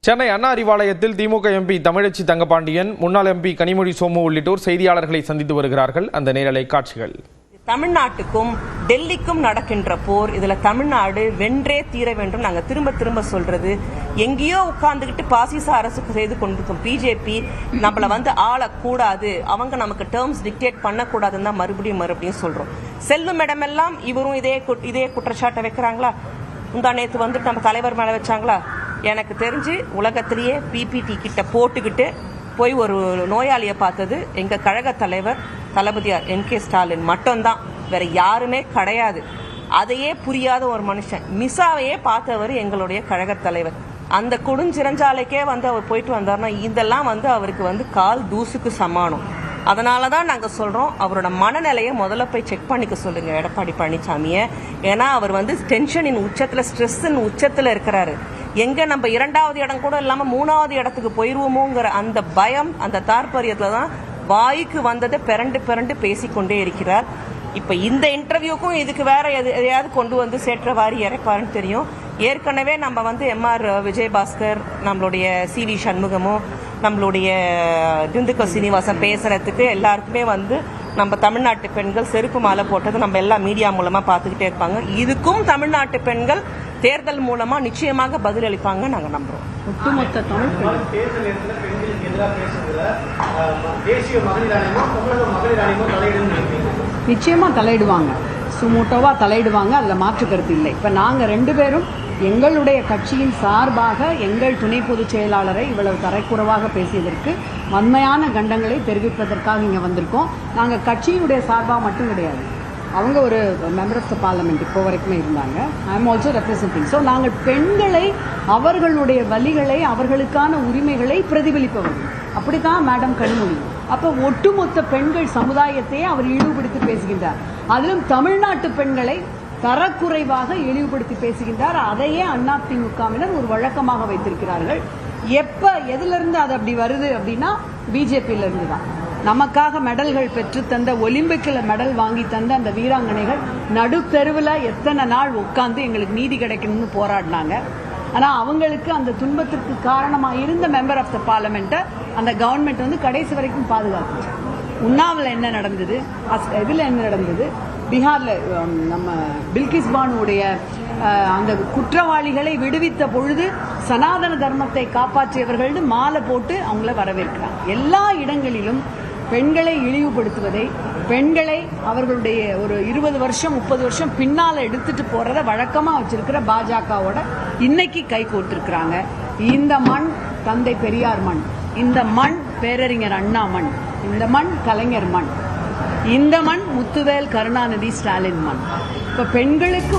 சென்னை அண்ணா அறிவாலயத்தில் திமுக எம்பி தமிழச்சி தங்கபாண்டியன், முன்னாள் எம்பி கனிமொழி சோமு உள்ளிட்டோர் செய்தியாளர்களை சந்தித்து வருகிறார்கள். அந்த நேரலை காட்சிகள். தமிழ்நாட்டுக்கும் டெல்லிக்கும் நடக்கின்ற போர், இதுல தமிழ்நாடு வென்றே தீர வேண்டும். நாங்க திரும்ப திரும்ப சொல்றது, எங்கேயோ உட்கார்ந்துகிட்டு பாசிச அரசு செய்து கொண்டிருக்கும் பிஜேபி நம்மள ஆளக்கூடாது, அவங்க நமக்கு டேர்ம்ஸ் டிக்டேட் பண்ணக்கூடாதுன்னு தான் மறுபடியும் சொல்றோம். செல்லும் இடமெல்லாம் இவரும் இதே குற்றச்சாட்டை வைக்கிறாங்களா? முந்தா நேத்து நம்ம தலைவர் மேல வச்சாங்களா? எனக்கு தெரிஞ்சு உலகத்திலேயே பிபிடி கிட்ட போட்டுக்கிட்டு போய் ஒரு நோயாளியை பார்த்தது எங்க கழக தலைவர் தளபதியார் NK ஸ்டாலின் மட்டும்தான், வேற யாருமே கிடையாது. அதையே புரியாத ஒரு மனுஷன், மிசாவையே பார்த்தவர் எங்களுடைய கழக தலைவர். அந்த கொடுஞ்சிரஞ்சாலைக்கே அவர் போயிட்டு வந்தார்னா இதெல்லாம் அவருக்கு கால் தூசுக்கு சமானம். அதனாலதான் நாங்க சொல்றோம், அவரோட மனநிலையை முதல்ல போய் செக் பண்ணிக்க சொல்லுங்க எடப்பாடி பழனிசாமியை. ஏன்னா அவர் டென்ஷனின் உச்சத்துல, ஸ்ட்ரெஸ்ஸின் உச்சத்துல இருக்கிறாரு. எங்க நம்ம 2வது இடம் கூட இல்லாம 3வது இடத்துக்கு போயிருவோமோங்கிற அந்த பயம், அந்த தாற்பயத்துல தான் வாய்க்கு வந்ததை பிறண்டு பேசிக்கொண்டே இருக்கிறார். இப்ப இந்த இன்டர்வியூக்கும் இதுக்கு வேற எதையாவது கொண்டு சேற்றவாரி இறைப்பாருன்னு தெரியும். ஏற்கனவே நம்ம MR விஜயபாஸ்கர், நம்மளுடைய CV சண்முகமும், நம்மளுடைய திண்டுக்கல் சீனிவாசன் பேசுறதுக்கு எல்லாருக்குமே நம்ம தமிழ்நாட்டு பெண்கள் செருப்பு மாலை போட்டது நம்ம எல்லா மீடியா மூலமா பார்த்துக்கிட்டே இருப்பாங்க. இதுக்கும் தமிழ்நாட்டு பெண்கள் தேர்தல் மூலமா நிச்சயமாக பதில் அளிப்பாங்க நாங்க நம்புறோம். ஒட்டுமொத்த நிச்சயமா தலையிடுவாங்க, சுமூட்டோவா தலையிடுவாங்க, அதுல மாற்று கருத்து இல்லை. இப்ப நாங்க 2 பேரும் எங்களுடைய கட்சியின் சார்பாக எங்கள் துணை பொதுச் செயலாளரை இவ்வளவு தரைக்குறைவாக பேசியதற்கு வன்மையான கண்டங்களை தெரிவிப்பதற்காக இங்க வந்திருக்கோம். நாங்க கட்சியினுடைய சார்பாக மட்டும் கிடையாது, அவங்க ஒரு மெம்பர் ஆஃப் த பார்லிமெண்ட் இப்போ வரைக்குமே இருந்தாங்க. I am also representing. So நாங்கள் பெண்களை, அவர்களுடைய வலிகளை, அவர்களுக்கான உரிமைகளை பிரதிபலிப்பவர்கள். அப்படித்தான் மேடம் கனிமொழி. அப்போ ஒட்டுமொத்த பெண்கள் சமுதாயத்தையே அவர் இழிவுபடுத்தி பேசுகின்றார். அதிலும் தமிழ்நாட்டு பெண்களை தரக்குறைவாக இழிவுபடுத்தி பேசுகின்றார். அதையே அதிமுகவினர் ஒரு வழக்கமாக வைத்திருக்கிறார்கள். எதுல இருந்து அது அப்படி வருது அப்படின்னா பிஜேபியில இருந்து தான். நமக்காக மெடல்கள் பெற்று தந்த, ஒலிம்பிக்கில் மெடல் வாங்கி தந்த அந்த வீராங்கனைகள் நடுத்தெருவில் எத்தனை நாள் உட்கார்ந்து எங்களுக்கு நீதி கிடைக்கணும்னு போராடினாங்க. ஆனால் அவங்களுக்கு அந்த துன்பத்திற்கு காரணமாக இருந்த மெம்பர் ஆஃப் த பார்லிமெண்ட்டை அந்த கவர்மெண்ட் கடைசி வரைக்கும் பாதுகாத்து. உன்னாவில் என்ன நடந்தது, இதில் என்ன நடந்தது, பீகாரில் நம்ம பில்கிஸ் பானுடைய அந்த குற்றவாளிகளை விடுவித்த பொழுது சனாதன தர்மத்தை காப்பாற்றியவர்கள் மாலை போட்டு அவங்கள வரவேற்கிறாங்க. எல்லா இடங்களிலும் பெண்களை இழிவுபடுத்துவதை, பெண்களை அவர்களுடைய ஒரு 20 வருஷம் 30 வருஷம் பின்னால எடுத்துட்டு போறத வழக்கமா வச்சிருக்கிற பாஜகவோட இன்னைக்கு கை கோர்த்திருக்கிறாங்க. இந்த மண் தந்தை பெரியார் மண், இந்த மண் பேரறிஞர் அண்ணா மண், இந்த மண் கலைஞர் மண், இந்த மண் முத்துவேல் கருணாநிதி ஸ்டாலின் மண். இப்ப பெண்களுக்கு